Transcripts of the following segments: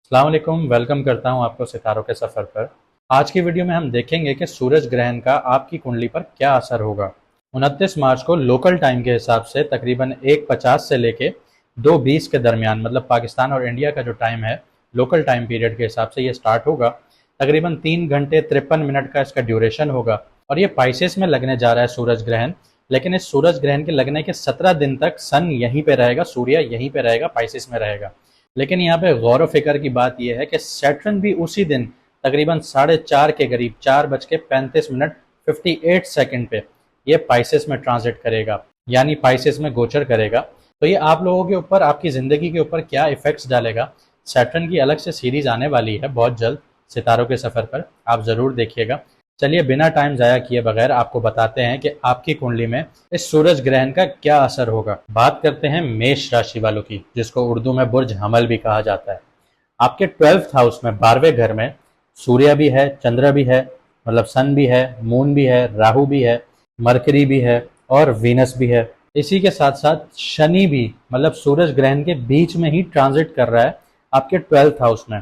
अस्सलाम वालेकुम, वेलकम करता हूं आपको सितारों के सफ़र पर। आज की वीडियो में हम देखेंगे कि सूरज ग्रहण का आपकी कुंडली पर क्या असर होगा। 29 मार्च को लोकल टाइम के हिसाब से तकरीबन 1:50 से लेके 2:20 के दरमियान, मतलब पाकिस्तान और इंडिया का जो टाइम है लोकल टाइम पीरियड के हिसाब से ये स्टार्ट होगा। तकरीबन 3 घंटे 53 मिनट का इसका ड्यूरेशन होगा और ये पाइसेस में लगने जा रहा है सूरज ग्रहण। लेकिन इस सूरज ग्रहण के लगने के 17 दिन तक सन यहीं पे रहेगा, सूर्य यहीं पे रहेगा, पाइसेस में रहेगा। लेकिन यहाँ पे गौर व फिक्र की बात यह है कि सैटर्न भी उसी दिन तकरीबन 4:30 के करीब 4:35 58 पे ये पाइसेस में ट्रांजिट करेगा, यानी पाइसेस में गोचर करेगा। तो ये आप लोगों के ऊपर, आपकी ज़िंदगी के ऊपर क्या इफ़ेक्ट्स डालेगा। सैटर्न की अलग से सीरीज़ आने वाली है बहुत जल्द सितारों के सफ़र पर, आप ज़रूर देखिएगा। चलिए बिना टाइम ज़ाया किए बगैर आपको बताते हैं कि आपकी कुंडली में इस सूरज ग्रहण का क्या असर होगा। बात करते हैं मेष राशि वालों की, जिसको उर्दू में बुर्ज हमल भी कहा जाता है। आपके 12th हाउस में 12वें घर में सूर्य भी है, चंद्र भी है, मतलब सन भी है, मून भी है, राहु भी है, मरकरी भी है और वीनस भी है। इसी के साथ साथ शनि भी, मतलब सूरज ग्रहण के बीच में ही ट्रांजिट कर रहा है आपके 12th हाउस में।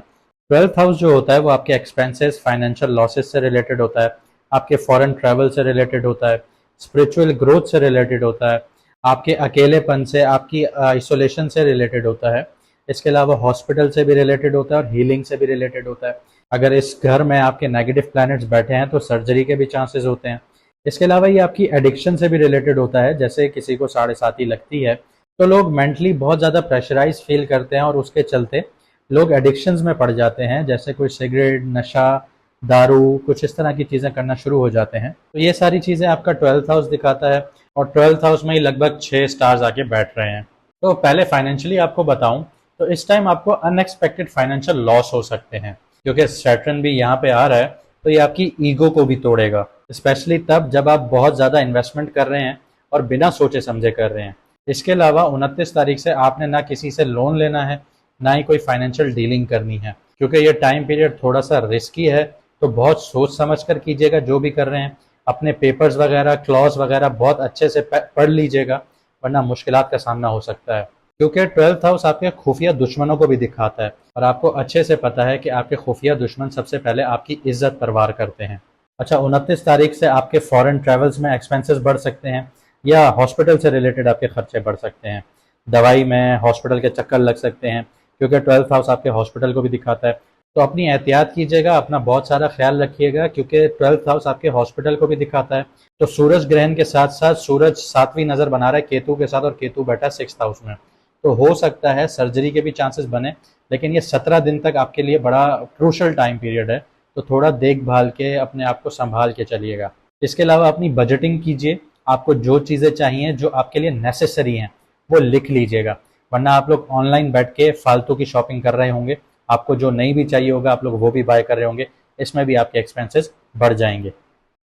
12th हाउस जो होता है वो आपके एक्सपेंसेस, फाइनेंशियल लॉसेस से रिलेटेड होता है, आपके फॉरेन ट्रैवल से रिलेटेड होता है, स्पिरिचुअल ग्रोथ से रिलेटेड होता है, आपके अकेलेपन से, आपकी आइसोलेशन से रिलेटेड होता है। इसके अलावा हॉस्पिटल से भी रिलेटेड होता है और हीलिंग से भी रिलेटेड होता है। अगर इस घर में आपके नेगेटिव प्लैनेट्स बैठे हैं तो सर्जरी के भी चांसेस होते हैं। इसके अलावा ये आपकी एडिक्शन से भी रिलेटेड होता है। जैसे किसी को 7:30 लगती है तो लोग मेंटली बहुत ज़्यादा प्रेशराइज फील करते हैं और उसके चलते लोग एडिक्शंस में पड़ जाते हैं, जैसे कोई सिगरेट, नशा, दारू, कुछ इस तरह की चीज़ें करना शुरू हो जाते हैं। तो ये सारी चीज़ें आपका 12th हाउस दिखाता है और 12th हाउस में ही लगभग 6 स्टार्स आके बैठ रहे हैं। तो पहले फाइनेंशियली आपको बताऊं तो इस टाइम आपको अनएक्सपेक्टेड फाइनेंशियल लॉस हो सकते हैं, क्योंकि सैटर्न भी यहाँ पे आ रहा है। तो ये आपकी ईगो को भी तोड़ेगा, स्पेशली तब जब आप बहुत ज़्यादा इन्वेस्टमेंट कर रहे हैं और बिना सोचे समझे कर रहे हैं। इसके अलावा 29 तारीख से आपने ना किसी से लोन लेना है, ना ही कोई फाइनेंशियल डीलिंग करनी है, क्योंकि ये टाइम पीरियड थोड़ा सा रिस्की है। तो बहुत सोच समझ कर कीजिएगा जो भी कर रहे हैं। अपने पेपर्स वगैरह, क्लॉज वगैरह बहुत अच्छे से पढ़ लीजिएगा, वरना मुश्किलात का सामना हो सकता है। क्योंकि 12th हाउस आपके खुफिया दुश्मनों को भी दिखाता है और आपको अच्छे से पता है कि आपके खुफिया दुश्मन सबसे पहले आपकी इज्जत पर वार करते हैं। अच्छा, 29 तारीख से आपके फॉरेन ट्रैवल्स में एक्सपेंसेस बढ़ सकते हैं या हॉस्पिटल से रिलेटेड आपके खर्चे बढ़ सकते हैं। दवाई में हॉस्पिटल के चक्कर लग सकते हैं, क्योंकि 12th हाउस आपके हॉस्पिटल को भी दिखाता है। तो अपनी एहतियात कीजिएगा, अपना बहुत सारा ख्याल रखिएगा, क्योंकि 12th हाउस आपके हॉस्पिटल को भी दिखाता है। तो सूरज ग्रहण के साथ साथ सूरज 7वीं नज़र बना रहा है केतु के साथ, और केतु बैठा 6th हाउस में। तो हो सकता है सर्जरी के भी चांसेस बने, लेकिन ये 17 दिन तक आपके लिए बड़ा क्रूशल टाइम पीरियड है। तो थोड़ा देखभाल के अपने आप को संभाल के चलिएगा। इसके अलावा अपनी बजटिंग कीजिए। आपको जो चीज़ें चाहिए, जो आपके लिए नेसेसरी हैं, वो लिख लीजिएगा, वरना आप लोग ऑनलाइन बैठ के फालतू की शॉपिंग कर रहे होंगे। आपको जो नहीं भी चाहिए होगा आप लोग वो भी बाय कर रहे होंगे, इसमें भी आपके एक्सपेंसेस बढ़ जाएंगे।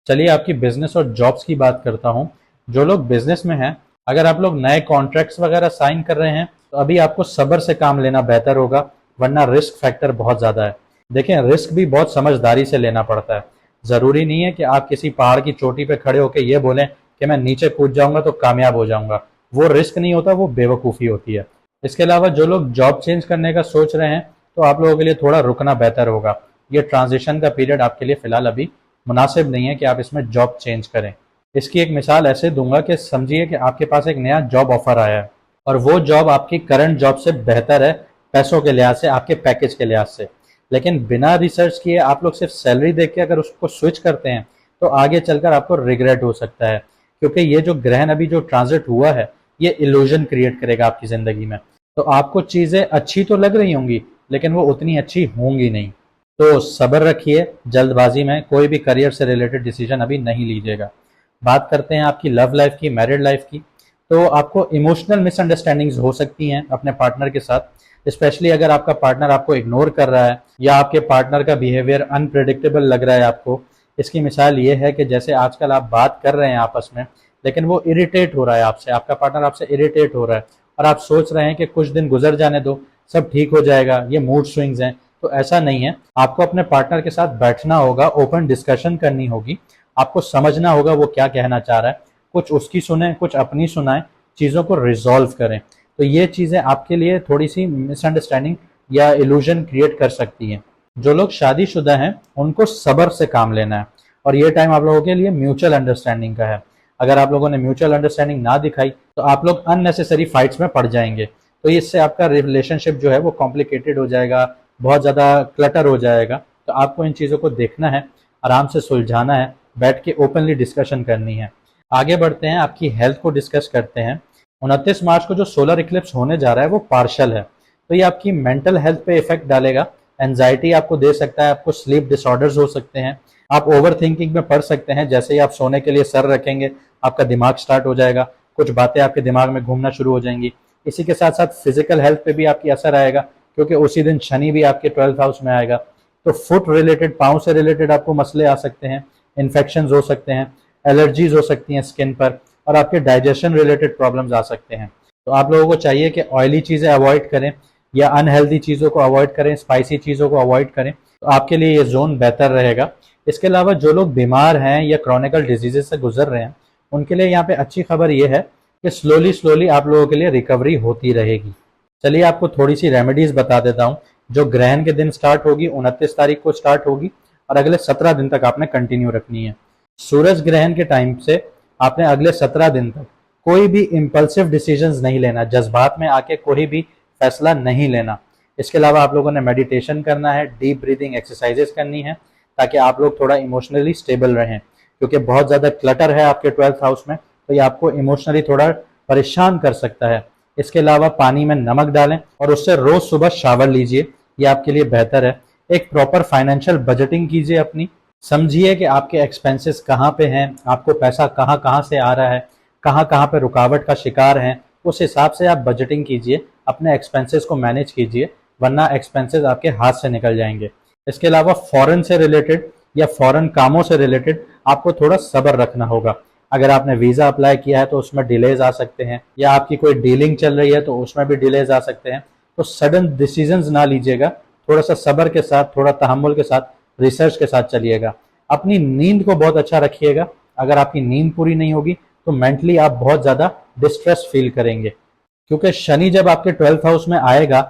चलिए आपकी बिजनेस और जॉब्स की बात करता हूँ। जो लोग बिजनेस में हैं, अगर आप लोग नए कॉन्ट्रैक्ट्स वगैरह साइन कर रहे हैं तो अभी आपको सब्र से काम लेना बेहतर होगा, वरना रिस्क फैक्टर बहुत ज़्यादा है। देखें, रिस्क भी बहुत समझदारी से लेना पड़ता है। ज़रूरी नहीं है कि आप किसी पहाड़ की चोटी पे खड़े होकर ये बोलें कि मैं नीचे कूद जाऊंगा तो कामयाब हो जाऊंगा। वो रिस्क नहीं होता, वो बेवकूफ़ी होती है। इसके अलावा जो लोग जॉब चेंज करने का सोच रहे हैं तो आप लोगों के लिए थोड़ा रुकना बेहतर होगा। ये ट्रांजिशन का पीरियड आपके लिए फ़िलहाल अभी मुनासिब नहीं है कि आप इसमें जॉब चेंज करें। इसकी एक मिसाल ऐसे दूंगा कि समझिए कि आपके पास एक नया जॉब ऑफर आया है और वो जॉब आपकी करंट जॉब से बेहतर है, पैसों के लिहाज से, आपके पैकेज के लिहाज से। लेकिन बिना रिसर्च किए आप लोग सिर्फ सैलरी देख के अगर उसको स्विच करते हैं तो आगे चलकर आपको रिग्रेट हो सकता है, क्योंकि ये जो ग्रहण अभी जो ट्रांजिट हुआ है ये इल्यूजन क्रिएट करेगा आपकी ज़िंदगी में। तो आपको चीज़ें अच्छी तो लग रही होंगी, लेकिन वो उतनी अच्छी होंगी नहीं। तो सब्र रखिए, जल्दबाजी में कोई भी करियर से रिलेटेड डिसीजन अभी नहीं लीजिएगा। बात करते हैं आपकी लव लाइफ की, मैरिड लाइफ की। तो आपको इमोशनल मिसअंडरस्टैंडिंग्स हो सकती हैं अपने पार्टनर के साथ, स्पेशली अगर आपका पार्टनर आपको इग्नोर कर रहा है या आपके पार्टनर का बिहेवियर अनप्रेडिक्टेबल लग रहा है आपको। इसकी मिसाल ये है कि जैसे आजकल आप बात कर रहे हैं आपस में, लेकिन वो इरिटेट हो रहा है आपसे, आपका पार्टनर आपसे इरिटेट हो रहा है और आप सोच रहे हैं कि कुछ दिन गुजर जाने दो, सब ठीक हो जाएगा, ये मूड स्विंग्स हैं। तो ऐसा नहीं है। आपको अपने पार्टनर के साथ बैठना होगा, ओपन डिस्कशन करनी होगी, आपको समझना होगा वो क्या कहना चाह रहा है, कुछ उसकी सुने, कुछ अपनी सुनाएं, चीज़ों को रिजॉल्व करें। तो ये चीज़ें आपके लिए थोड़ी सी मिसअंडरस्टैंडिंग या इल्यूजन क्रिएट कर सकती हैं। जो लोग शादीशुदा हैं उनको सब्र से काम लेना है और ये टाइम आप लोगों के लिए म्यूचुअल अंडरस्टैंडिंग का है। अगर आप लोगों ने म्यूचुअल अंडरस्टैंडिंग ना दिखाई तो आप लोग अननेसेसरी फाइट्स में पड़ जाएंगे, तो इससे आपका रिलेशनशिप जो है वो कॉम्प्लिकेटेड हो जाएगा, बहुत ज़्यादा क्लटर हो जाएगा। तो आपको इन चीज़ों को देखना है, आराम से सुलझाना है, बैठ के ओपनली डिस्कशन करनी है। आगे बढ़ते हैं, आपकी हेल्थ को डिस्कस करते हैं। 29 मार्च को जो सोलर इक्लिप्स होने जा रहा है वो पार्शियल है, तो ये आपकी मेंटल हेल्थ पे इफेक्ट डालेगा। एंजाइटी आपको दे सकता है, आपको स्लीप डिसऑर्डर्स हो सकते हैं, आप ओवर थिंकिंग में पड़ सकते हैं। जैसे ही आप सोने के लिए सर रखेंगे आपका दिमाग स्टार्ट हो जाएगा, कुछ बातें आपके दिमाग में घूमना शुरू हो जाएंगी। इसी के साथ साथ फिजिकल हेल्थ पे भी आपकी असर आएगा, क्योंकि उसी दिन शनि भी आपके 12th हाउस में आएगा। तो फुट रिलेटेड, पाँव से रिलेटेड आपको मसले आ सकते हैं, इन्फेक्शन हो सकते हैं, एलर्जीज हो सकती हैं स्किन पर, और आपके डाइजेशन रिलेटेड प्रॉब्लम्स आ सकते हैं। तो आप लोगों को चाहिए कि ऑयली चीज़ें अवॉइड करें या अनहेल्दी चीज़ों को अवॉइड करें, स्पाइसी चीज़ों को अवॉइड करें, तो आपके लिए ये जोन बेहतर रहेगा। इसके अलावा जो लोग बीमार हैं या क्रॉनिकल डिजीजेस से गुजर रहे हैं उनके लिए यहाँ पे अच्छी खबर ये है कि स्लोली स्लोली आप लोगों के लिए रिकवरी होती रहेगी। चलिए आपको थोड़ी सी रेमेडीज बता देता हूँ, जो ग्रहण के दिन स्टार्ट होगी, 29 तारीख को स्टार्ट होगी और अगले 17 दिन तक आपने कंटिन्यू रखनी है। सूरज ग्रहण के टाइम से आपने अगले 17 दिन तक कोई भी इम्पल्सिव डिसीजंस नहीं लेना, जज्बात में आके कोई भी फैसला नहीं लेना। इसके अलावा आप लोगों ने मेडिटेशन करना है, डीप ब्रीदिंग एक्सरसाइजेस करनी है, ताकि आप लोग थोड़ा इमोशनली स्टेबल रहें, क्योंकि बहुत ज़्यादा क्लटर है आपके 12th हाउस में, तो ये आपको इमोशनली थोड़ा परेशान कर सकता है। इसके अलावा पानी में नमक डालें और उससे रोज़ सुबह शावर लीजिए, ये आपके लिए बेहतर है। एक प्रॉपर फाइनेंशियल बजटिंग कीजिए अपनी, समझिए कि आपके एक्सपेंसेस कहाँ पे हैं, आपको पैसा कहाँ कहाँ से आ रहा है, कहाँ कहाँ पे रुकावट का शिकार हैं, उस हिसाब से आप बजटिंग कीजिए, अपने एक्सपेंसेस को मैनेज कीजिए, वरना एक्सपेंसेस आपके हाथ से निकल जाएंगे। इसके अलावा फॉरेन से रिलेटेड या फॉरेन कामों से रिलेटेड आपको थोड़ा सब्र रखना होगा। अगर आपने वीज़ा अप्लाई किया है तो उसमें डिलेज आ सकते हैं, या आपकी कोई डीलिंग चल रही है तो उसमें भी डिलेज आ सकते हैं। तो सडन डिसीजंस ना लीजिएगा, थोड़ा सा सब्र के साथ, थोड़ा तहम्मुल के साथ, रिसर्च के साथ चलिएगा। अपनी नींद को बहुत अच्छा रखिएगा। अगर आपकी नींद पूरी नहीं होगी तो मेंटली आप बहुत ज़्यादा डिस्ट्रेस फील करेंगे, क्योंकि शनि जब आपके 12th हाउस में आएगा,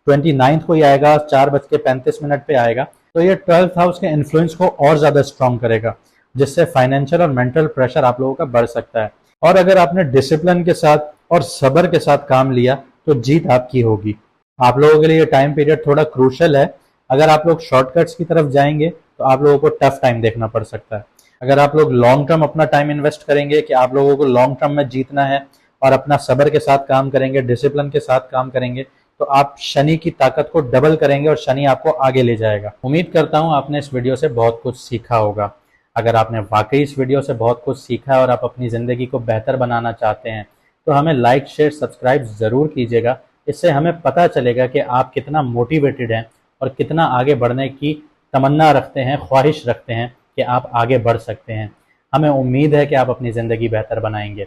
29 को ही आएगा, 4:35 पे आएगा, तो ये 12th हाउस के इन्फ्लुएंस को और ज़्यादा स्ट्रॉन्ग करेगा, जिससे फाइनेंशियल और मेंटल प्रेशर आप लोगों का बढ़ सकता है। और अगर आपने डिसिप्लिन के साथ और सब्र के साथ काम लिया तो जीत आपकी होगी। आप लोगों के लिए ये टाइम पीरियड थोड़ा क्रूशल है। अगर आप लोग शॉर्टकट्स की तरफ जाएंगे तो आप लोगों को टफ टाइम देखना पड़ सकता है। अगर आप लोग लॉन्ग टर्म अपना टाइम इन्वेस्ट करेंगे कि आप लोगों को लॉन्ग टर्म में जीतना है और अपना सब्र के साथ काम करेंगे, डिसिप्लिन के साथ काम करेंगे, तो आप शनि की ताकत को डबल करेंगे और शनि आपको आगे ले जाएगा। उम्मीद करता हूँ आपने इस वीडियो से बहुत कुछ सीखा होगा। अगर आपने वाकई इस वीडियो से बहुत कुछ सीखा है और आप अपनी ज़िंदगी को बेहतर बनाना चाहते हैं तो हमें लाइक, शेयर, सब्सक्राइब ज़रूर कीजिएगा। इससे हमें पता चलेगा कि आप कितना मोटिवेटेड हैं और कितना आगे बढ़ने की तमन्ना रखते हैं, ख्वाहिश रखते हैं कि आप आगे बढ़ सकते हैं। हमें उम्मीद है कि आप अपनी ज़िंदगी बेहतर बनाएंगे।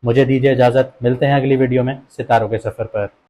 मुझे दीजिए इजाज़त, मिलते हैं अगली वीडियो में सितारों के सफ़र पर।